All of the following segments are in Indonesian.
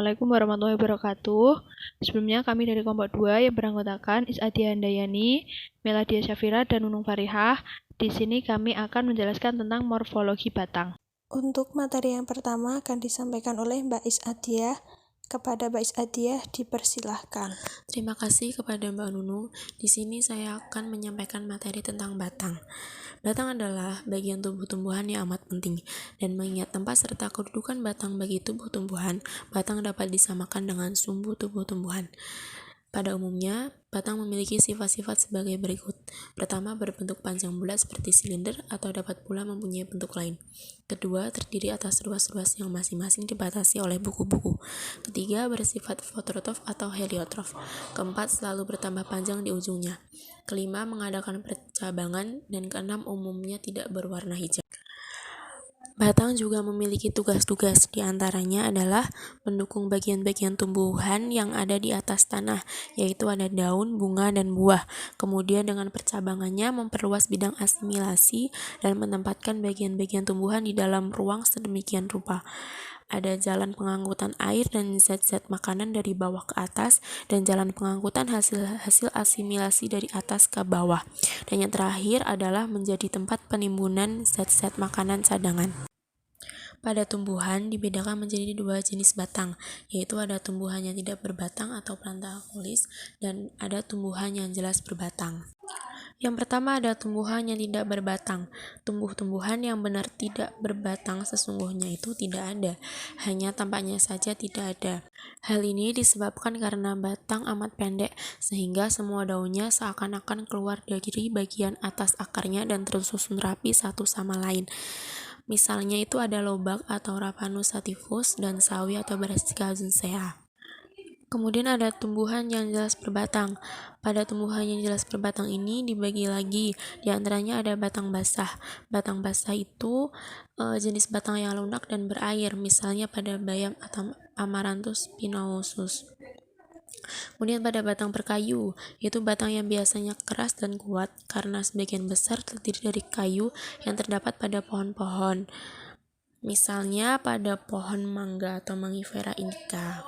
Assalamualaikum warahmatullahi wabarakatuh. Sebelumnya kami dari kelompok 2 yang beranggotakan Isadia Handayani, Meladia Syafira, dan Nunung Farihah. Di sini kami akan menjelaskan tentang morfologi batang. Untuk materi yang pertama akan disampaikan oleh Mbak Isadia. Kepada Mbak Isadia dipersilahkan. Terima kasih kepada Mbak Nunung. Di sini saya akan menyampaikan materi tentang batang. Batang adalah bagian tubuh tumbuhan yang amat penting, dan mengingat tempat serta kedudukan batang bagi tubuh tumbuhan, batang dapat disamakan dengan sumbu tubuh tumbuhan. Pada umumnya, batang memiliki sifat-sifat sebagai berikut. Pertama, berbentuk panjang bulat seperti silinder atau dapat pula mempunyai bentuk lain. Kedua, terdiri atas ruas-ruas yang masing-masing dibatasi oleh buku-buku. Ketiga, bersifat fototrof atau heliotrof. Keempat, selalu bertambah panjang di ujungnya. Kelima, mengadakan percabangan. Dan keenam, umumnya tidak berwarna hijau. Batang juga memiliki tugas-tugas, di antaranya adalah mendukung bagian-bagian tumbuhan yang ada di atas tanah, yaitu ada daun, bunga, dan buah. Kemudian dengan percabangannya memperluas bidang asimilasi dan menempatkan bagian-bagian tumbuhan di dalam ruang sedemikian rupa. Ada jalan pengangkutan air dan zat-zat makanan dari bawah ke atas, dan jalan pengangkutan hasil asimilasi dari atas ke bawah. Dan yang terakhir adalah menjadi tempat penimbunan zat-zat makanan cadangan. Pada tumbuhan dibedakan menjadi dua jenis batang, yaitu ada tumbuhan yang tidak berbatang atau plantakulis, dan ada tumbuhan yang jelas berbatang. Yang pertama ada tumbuhan yang tidak berbatang. Tumbuh-tumbuhan yang benar tidak berbatang sesungguhnya itu tidak ada, hanya tampaknya saja tidak ada. Hal ini disebabkan karena batang amat pendek, sehingga semua daunnya seakan-akan keluar dari bagian atas akarnya dan tersusun rapi satu sama lain. Misalnya itu ada lobak atau Raphanus sativus dan sawi atau Brassica zuncea. Kemudian ada tumbuhan yang jelas berbatang. Pada tumbuhan yang jelas berbatang ini dibagi lagi, di antaranya ada batang basah. Batang basah itu jenis batang yang lunak dan berair, misalnya pada bayam atau Amaranthus spinosus. Kemudian pada batang berkayu, yaitu batang yang biasanya keras dan kuat karena sebagian besar terdiri dari kayu yang terdapat pada pohon-pohon. Misalnya pada pohon mangga atau Mangifera indica.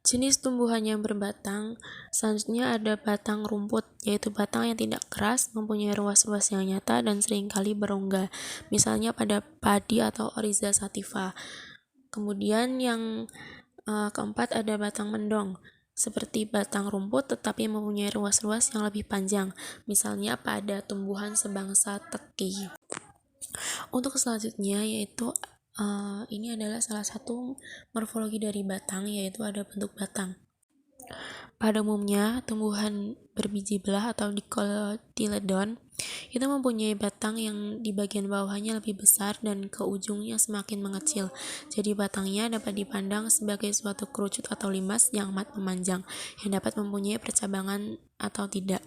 Jenis tumbuhan yang berbatang, selanjutnya ada batang rumput, yaitu batang yang tidak keras, mempunyai ruas-ruas yang nyata dan seringkali berongga, misalnya pada padi atau Oryza sativa. Kemudian yang keempat ada batang mendong, seperti batang rumput tetapi mempunyai ruas-ruas yang lebih panjang, misalnya pada tumbuhan sebangsa teki. Untuk selanjutnya yaitu ini adalah salah satu morfologi dari batang, yaitu ada bentuk batang. Pada umumnya, tumbuhan berbiji belah atau dicotyledon itu mempunyai batang yang di bagian bawahnya lebih besar dan ke ujungnya semakin mengecil. Jadi batangnya dapat dipandang sebagai suatu kerucut atau limas yang amat memanjang, yang dapat mempunyai percabangan atau tidak.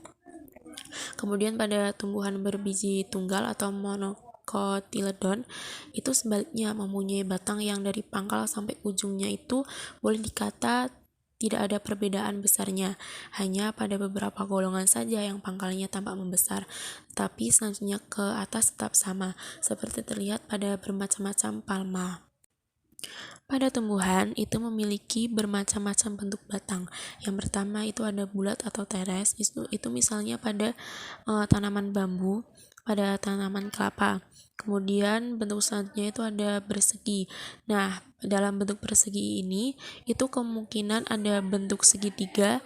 Kemudian pada tumbuhan berbiji tunggal atau monocotyledon itu sebaliknya mempunyai batang yang dari pangkal sampai ujungnya itu boleh dikata tidak ada perbedaan besarnya, hanya pada beberapa golongan saja yang pangkalnya tampak membesar, tapi selanjutnya ke atas tetap sama, seperti terlihat pada bermacam-macam palma. Pada tumbuhan itu memiliki bermacam-macam bentuk batang. Yang pertama itu ada bulat atau teres, itu misalnya pada tanaman bambu, pada tanaman kelapa. Kemudian bentuk selanjutnya itu ada bersegi. Nah, dalam bentuk bersegi ini itu kemungkinan ada bentuk segitiga,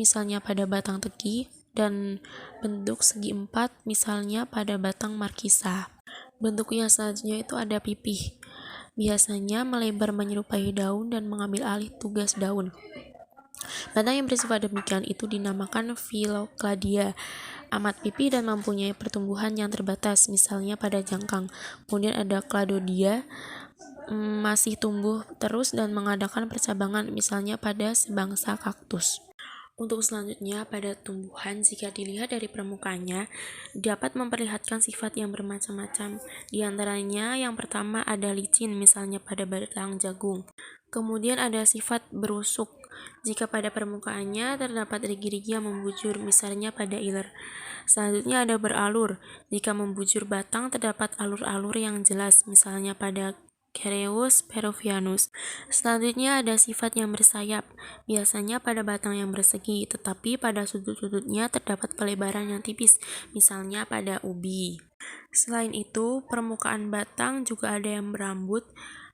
misalnya pada batang teki, dan bentuk segi empat, misalnya pada batang markisa. Bentuknya selanjutnya itu ada pipih. Biasanya melebar menyerupai daun dan mengambil alih tugas daun. Batang yang bersifat demikian itu dinamakan Phylocladia, amat pipih dan mempunyai pertumbuhan yang terbatas, misalnya pada jangkang. Kemudian ada Cladodia, masih tumbuh terus dan mengadakan percabangan, misalnya pada sebangsa kaktus. Untuk selanjutnya, pada tumbuhan jika dilihat dari permukaannya dapat memperlihatkan sifat yang bermacam-macam. Di antaranya yang pertama ada licin, misalnya pada batang jagung. Kemudian ada sifat berusuk, jika pada permukaannya terdapat rigi-rigi yang membujur, misalnya pada iler. Selanjutnya ada beralur, jika membujur batang terdapat alur-alur yang jelas, misalnya pada Careus peruvianus. Selanjutnya ada sifat yang bersayap, biasanya pada batang yang bersegi, tetapi pada sudut-sudutnya terdapat pelebaran yang tipis, misalnya pada ubi. Selain itu, permukaan batang juga ada yang berambut,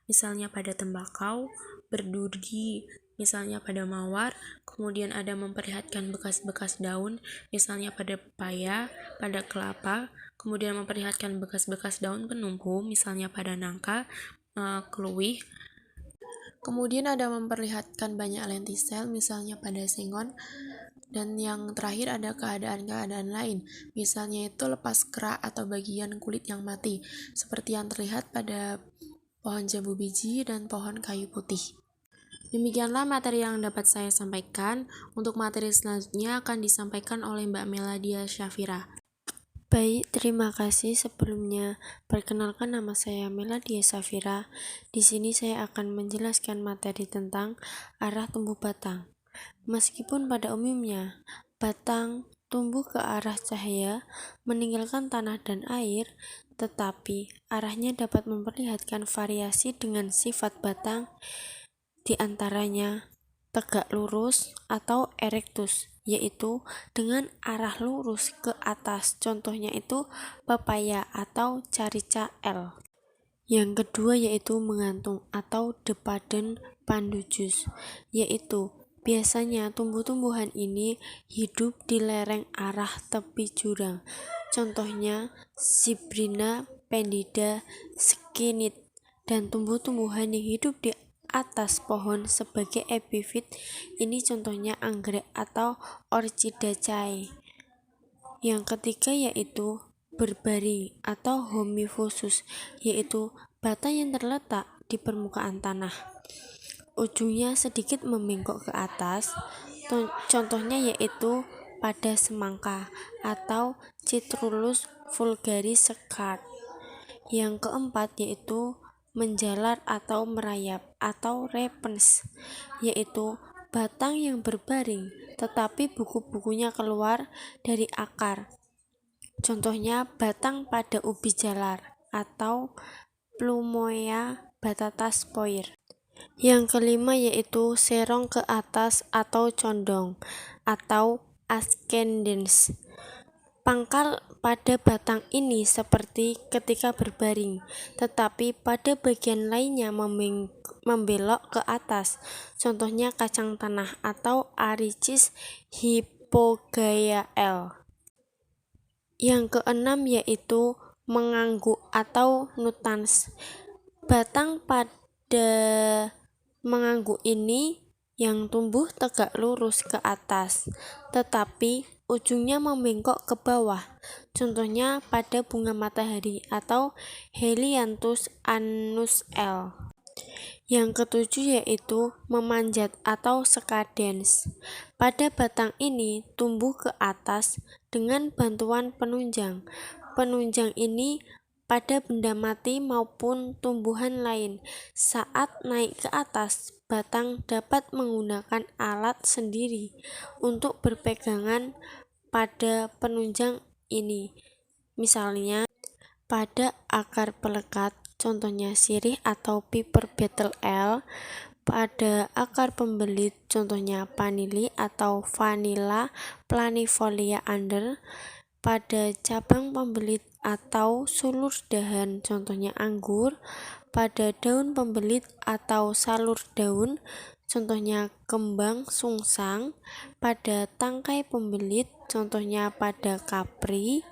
misalnya pada tembakau, berduri, misalnya pada mawar, kemudian ada memperlihatkan bekas-bekas daun, misalnya pada pepaya, pada kelapa, kemudian memperlihatkan bekas-bekas daun penumpu, misalnya pada nangka, keluih. Kemudian ada memperlihatkan banyak lentisel, misalnya pada sengon. Dan yang terakhir ada keadaan-keadaan lain, misalnya itu lepas kerak atau bagian kulit yang mati, seperti yang terlihat pada pohon jambu biji dan pohon kayu putih. Demikianlah materi yang dapat saya sampaikan. Untuk materi selanjutnya akan disampaikan oleh Mbak Meladia Syafira. Baik, terima kasih. Sebelumnya, perkenalkan nama saya Meladia Syafira. Di sini saya akan menjelaskan materi tentang arah tumbuh batang. Meskipun pada umumnya batang tumbuh ke arah cahaya, meninggalkan tanah dan air, tetapi arahnya dapat memperlihatkan variasi dengan sifat batang, di antaranya tegak lurus atau erectus, yaitu dengan arah lurus ke atas. Contohnya itu pepaya atau carica L. Yang kedua yaitu menggantung atau depaden pandujus, yaitu biasanya tumbuh-tumbuhan ini hidup di lereng arah tepi jurang. Contohnya Zibrina pendida skinit, dan tumbuh-tumbuhan yang hidup di atas pohon sebagai epifit, ini contohnya anggrek atau Orchidaceae. Yang ketiga yaitu berbaring atau homifosus, yaitu batang yang terletak di permukaan tanah, ujungnya sedikit membengkok ke atas. Contohnya yaitu pada semangka atau Citrullus vulgaris Scarp. Yang keempat yaitu menjalar atau merayap atau repens, yaitu batang yang berbaring tetapi buku-bukunya keluar dari akar. Contohnya batang pada ubi jalar atau Plumoea batata spoir. Yang kelima yaitu serong ke atas atau condong atau ascendens. Pangkal pada batang ini seperti ketika berbaring, tetapi pada bagian lainnya membelok ke atas. Contohnya kacang tanah atau Aristis hypogea L. Yang keenam yaitu mengangguk atau nutans. Batang pada mengangguk ini yang tumbuh tegak lurus ke atas, tetapi ujungnya membengkok ke bawah. Contohnya pada bunga matahari atau Helianthus annus L. Yang ketujuh yaitu memanjat atau skadens. Pada batang ini tumbuh ke atas dengan bantuan penunjang. Penunjang ini pada benda mati maupun tumbuhan lain. Saat naik ke atas, batang dapat menggunakan alat sendiri untuk berpegangan pada penunjang ini, misalnya pada akar pelekat, contohnya sirih atau piper beetle L, pada akar pembelit, contohnya panili atau Vanilla planifolia under, pada cabang pembelit atau sulur dahan, contohnya anggur, pada daun pembelit atau salur daun, contohnya kembang sungsang, pada tangkai pembelit, contohnya pada kapri,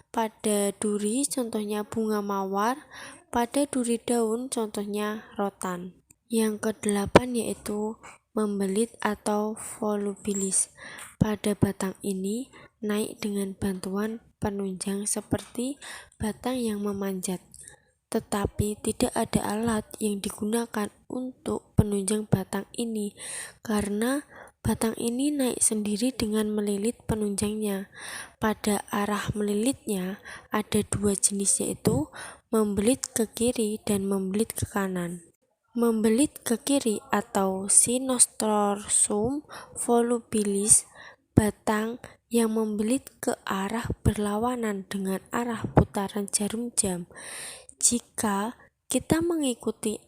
pada duri, contohnya bunga mawar, pada duri daun, contohnya rotan. Yang kedelapan yaitu membelit atau volubilis. Pada batang ini naik dengan bantuan penunjang seperti batang yang memanjat, tetapi tidak ada alat yang digunakan untuk penunjang batang ini karena batang ini naik sendiri dengan melilit penunjangnya. Pada arah melilitnya ada dua jenis, yaitu membelit ke kiri dan membelit ke kanan. Membelit ke kiri atau Cynostorsum volubilis, batang yang membelit ke arah berlawanan dengan arah putaran jarum jam. Jika kita mengikuti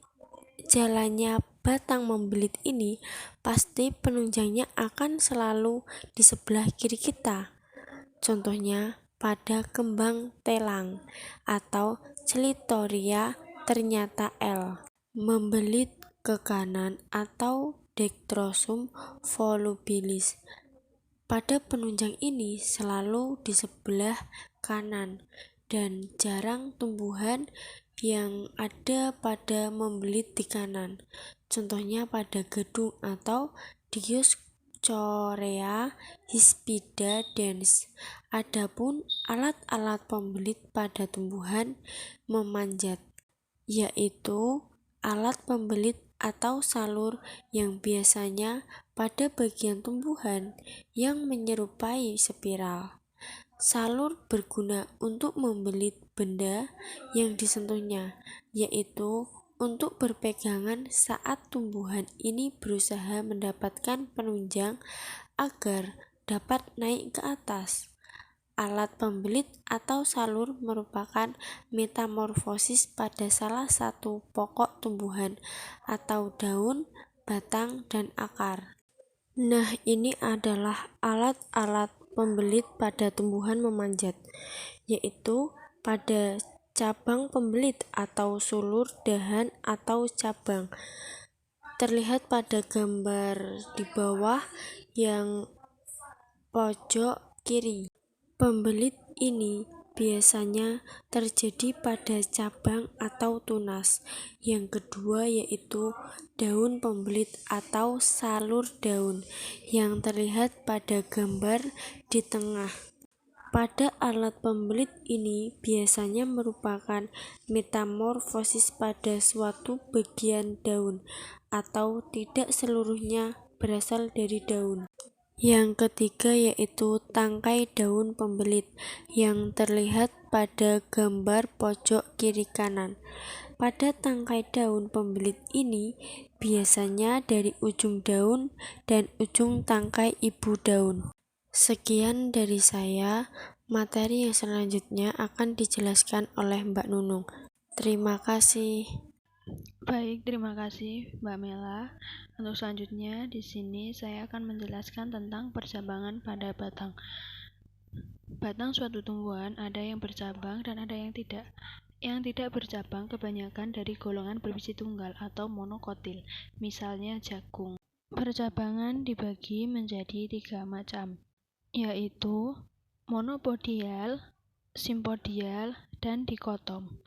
jalannya batang membelit ini, pasti penunjangnya akan selalu di sebelah kiri kita. Contohnya pada kembang telang atau Celitoria ternyata L. Membelit ke kanan atau Dectrosum volubilis. Pada penunjang ini selalu di sebelah kanan dan jarang tumbuhan yang ada pada membelit di kanan. Contohnya pada gedung atau Dioscorea hispida dens. Adapun alat-alat pembelit pada tumbuhan memanjat, yaitu alat pembelit atau salur yang biasanya pada bagian tumbuhan yang menyerupai spiral. Salur berguna untuk membelit benda yang disentuhnya, yaitu untuk berpegangan saat tumbuhan ini berusaha mendapatkan penunjang agar dapat naik ke atas. Alat pembelit atau salur merupakan metamorfosis pada salah satu pokok tumbuhan atau daun, batang, dan akar. Nah, ini adalah alat-alat pembelit pada tumbuhan memanjat, yaitu pada cabang pembelit atau sulur dahan atau cabang. Terlihat pada gambar di bawah yang pojok kiri. Pembelit ini biasanya terjadi pada cabang atau tunas. Yang kedua yaitu daun pembelit atau salur daun yang terlihat pada gambar di tengah. Pada alat pembelit ini biasanya merupakan metamorfosis pada suatu bagian daun atau tidak seluruhnya berasal dari daun. Yang ketiga yaitu tangkai daun pembelit yang terlihat pada gambar pojok kiri kanan. Pada tangkai daun pembelit ini biasanya dari ujung daun dan ujung tangkai ibu daun. Sekian dari saya, materi yang selanjutnya akan dijelaskan oleh Mbak Nunung. Terima kasih. Baik, terima kasih Mbak Mela. Untuk selanjutnya di sini saya akan menjelaskan tentang percabangan pada batang. Batang suatu tumbuhan ada yang bercabang dan ada yang tidak. Yang tidak bercabang kebanyakan dari golongan berbiji tunggal atau monokotil, misalnya jagung. Percabangan dibagi menjadi 3 macam, yaitu monopodial, simpodial, dan dikotom.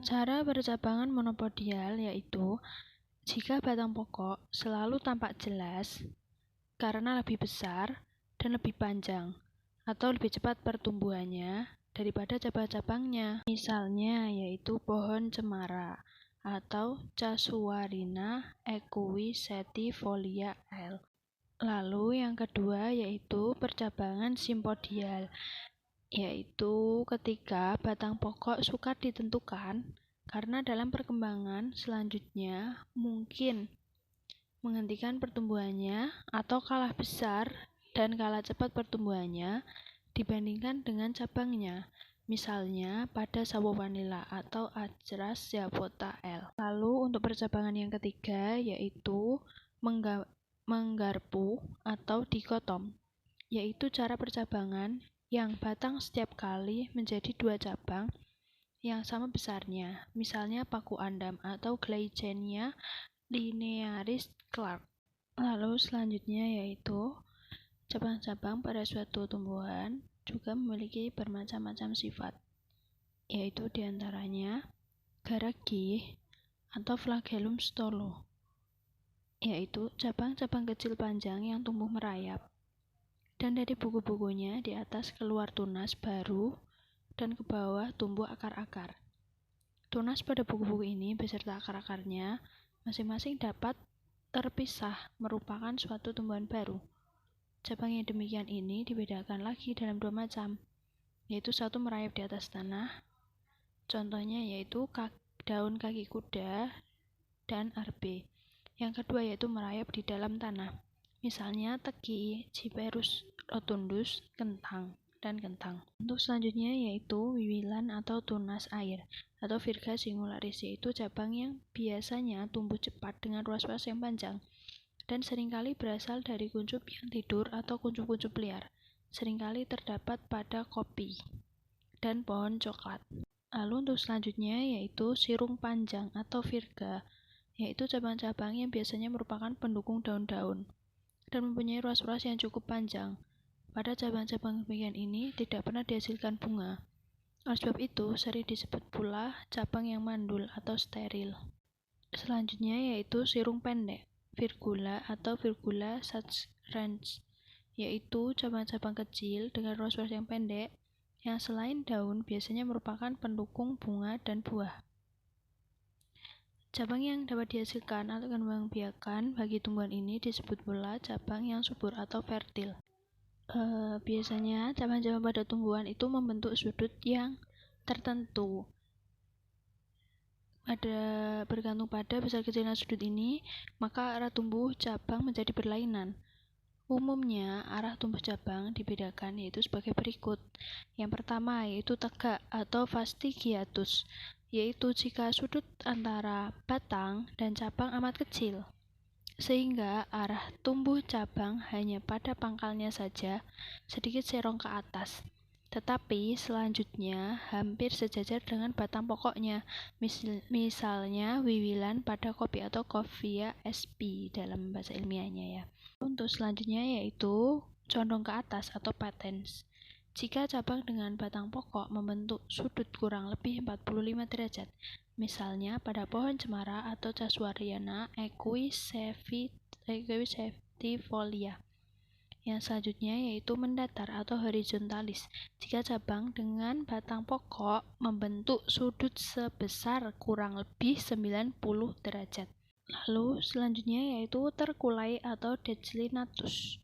Cara percabangan monopodial yaitu jika batang pokok selalu tampak jelas karena lebih besar dan lebih panjang atau lebih cepat pertumbuhannya daripada cabang-cabangnya. Misalnya yaitu pohon cemara atau Casuarina equisetifolia L. Lalu yang kedua yaitu percabangan simpodial, yaitu ketika batang pokok sukar ditentukan karena dalam perkembangan selanjutnya mungkin menghentikan pertumbuhannya atau kalah besar dan kalah cepat pertumbuhannya dibandingkan dengan cabangnya, misalnya pada sawo vanila atau Acerus zapota L. Lalu untuk percabangan yang ketiga yaitu menggarpu atau dikotom, yaitu cara percabangan yang batang setiap kali menjadi 2 cabang yang sama besarnya, misalnya paku andam atau Glycenia linearis Clark. Lalu selanjutnya yaitu cabang-cabang pada suatu tumbuhan juga memiliki bermacam-macam sifat, yaitu diantaranya garagi atau flagellum stolo, yaitu cabang-cabang kecil panjang yang tumbuh merayap. Dan dari buku-bukunya di atas keluar tunas baru dan ke bawah tumbuh akar-akar. Tunas pada buku-buku ini beserta akar-akarnya masing-masing dapat terpisah merupakan suatu tumbuhan baru. Cabang yang demikian ini dibedakan lagi dalam 2 macam, yaitu satu merayap di atas tanah, contohnya yaitu daun kaki kuda dan arbe. Yang kedua yaitu merayap di dalam tanah, misalnya teki, Cyperus rotundus, kentang. dan kentang. Untuk selanjutnya yaitu wiwilan atau tunas air atau Virga singularis, yaitu cabang yang biasanya tumbuh cepat dengan ruas-ruas yang panjang dan seringkali berasal dari kuncup yang tidur atau kuncup-kuncup liar. Seringkali terdapat pada kopi dan pohon coklat. Lalu untuk selanjutnya yaitu sirung panjang atau Virga, yaitu cabang-cabang yang biasanya merupakan pendukung daun-daun dan mempunyai ruas-ruas yang cukup panjang. Pada cabang-cabang demikian ini tidak pernah dihasilkan bunga. Oleh sebab itu, sering disebut pula cabang yang mandul atau steril. Selanjutnya yaitu sirung pendek, Virgula atau Virgula saccharens, yaitu cabang-cabang kecil dengan ruas-ruas yang pendek yang selain daun biasanya merupakan pendukung bunga dan buah. Cabang yang dapat dihasilkan atau kembang biakan bagi tumbuhan ini disebut pula cabang yang subur atau fertil. Biasanya cabang-cabang pada tumbuhan itu membentuk sudut yang tertentu. Bergantung pada besar kecilnya sudut ini, maka arah tumbuh cabang menjadi berlainan. Umumnya, arah tumbuh cabang dibedakan yaitu sebagai berikut. Yang pertama yaitu tegak atau fastigiatus, yaitu jika sudut antara batang dan cabang amat kecil, sehingga arah tumbuh cabang hanya pada pangkalnya saja sedikit serong ke atas, tetapi selanjutnya hampir sejajar dengan batang pokoknya, misalnya wiwilan pada kopi atau Coffea sp dalam bahasa ilmiahnya ya. Untuk selanjutnya yaitu condong ke atas atau patens. Jika cabang dengan batang pokok membentuk sudut kurang lebih 45 derajat, misalnya pada pohon cemara atau casuariana equisetifolia. Yang selanjutnya yaitu mendatar atau horizontalis. Jika cabang dengan batang pokok membentuk sudut sebesar kurang lebih 90 derajat. Lalu selanjutnya yaitu terkulai atau declinatus.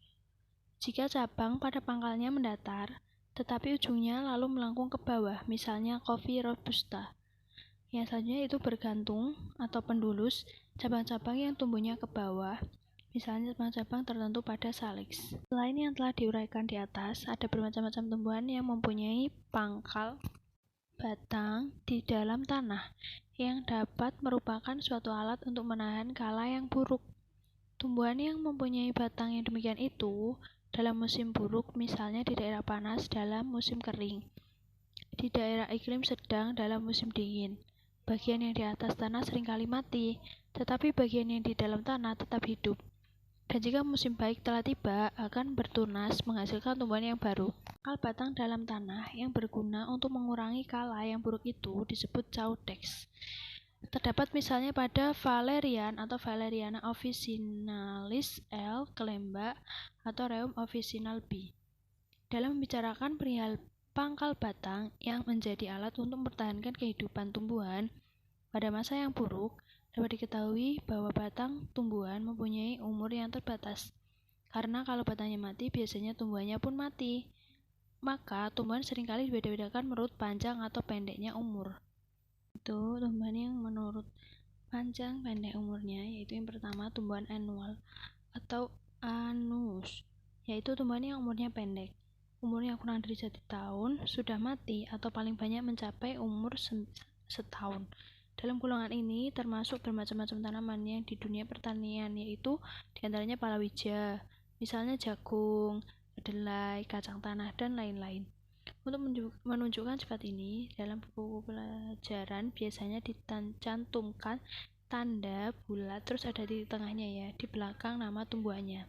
Jika cabang pada pangkalnya mendatar, tetapi ujungnya lalu melengkung ke bawah, misalnya Coffea robusta. Yang selanjutnya itu bergantung atau pendulus, cabang-cabang yang tumbuhnya ke bawah, misalnya cabang-cabang tertentu pada salix. Selain yang telah diuraikan di atas, ada bermacam-macam tumbuhan yang mempunyai pangkal batang di dalam tanah yang dapat merupakan suatu alat untuk menahan kala yang buruk. Tumbuhan yang mempunyai batang yang demikian itu dalam musim buruk, misalnya di daerah panas dalam musim kering, di daerah iklim sedang dalam musim dingin. Bagian yang di atas tanah seringkali mati, tetapi bagian yang di dalam tanah tetap hidup. Dan jika musim baik telah tiba, akan bertunas menghasilkan tumbuhan yang baru. Pangkal batang dalam tanah yang berguna untuk mengurangi kala yang buruk itu disebut caudex. Terdapat misalnya pada Valerian atau Valeriana officinalis L. Clemba atau Rheum officinal B. Dalam membicarakan perihal pangkal batang yang menjadi alat untuk mempertahankan kehidupan tumbuhan pada masa yang buruk, dapat diketahui bahwa batang tumbuhan mempunyai umur yang terbatas. Karena kalau batangnya mati, biasanya tumbuhannya pun mati. Maka tumbuhan seringkali dibeda-bedakan menurut panjang atau pendeknya umur. Itu tumbuhan yang menurut panjang pendek umurnya, yaitu yang pertama tumbuhan annual atau anus, yaitu tumbuhan yang umurnya pendek. Umurnya kurang dari 1 tahun sudah mati atau paling banyak mencapai umur setahun. Dalam golongan ini termasuk bermacam-macam tanaman yang di dunia pertanian, yaitu diantaranya palawija, misalnya jagung, kedelai, kacang tanah, dan lain-lain. Untuk menunjukkan sifat ini, dalam buku pelajaran biasanya dicantumkan tanda bulat, terus ada di tengahnya ya, di belakang nama tumbuhannya.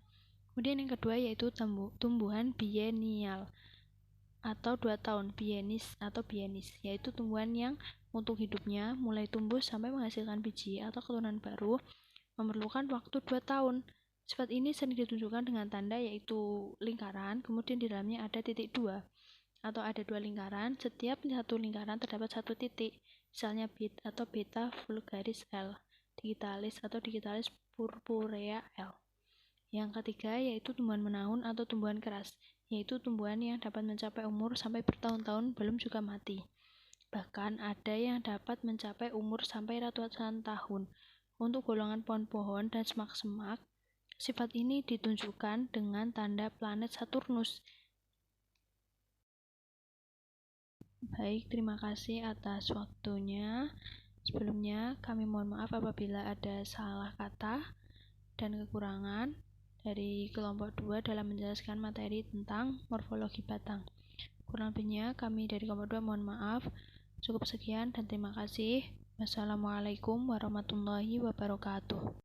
Kemudian yang kedua yaitu tumbuhan biennial atau 2 tahun, biennis atau biennis, yaitu tumbuhan yang untuk hidupnya mulai tumbuh sampai menghasilkan biji atau keturunan baru memerlukan waktu 2 tahun. Sifat ini sering ditunjukkan dengan tanda yaitu lingkaran, kemudian di dalamnya ada titik 2 atau ada 2 lingkaran, setiap satu lingkaran terdapat 1 titik, misalnya bit atau beta vulgaris L, digitalis atau digitalis purpurea L. Yang ketiga yaitu tumbuhan menahun atau tumbuhan keras, yaitu tumbuhan yang dapat mencapai umur sampai bertahun-tahun belum juga mati. Bahkan ada yang dapat mencapai umur sampai ratusan tahun. Untuk golongan pohon-pohon dan semak-semak, sifat ini ditunjukkan dengan tanda planet Saturnus Baik, terima kasih atas waktunya. Sebelumnya, kami mohon maaf apabila ada salah kata dan kekurangan dari kelompok 2 dalam menjelaskan materi tentang morfologi batang. Kurang lebihnya, kami dari kelompok 2 mohon maaf. Cukup sekian dan terima kasih. Wassalamualaikum warahmatullahi wabarakatuh.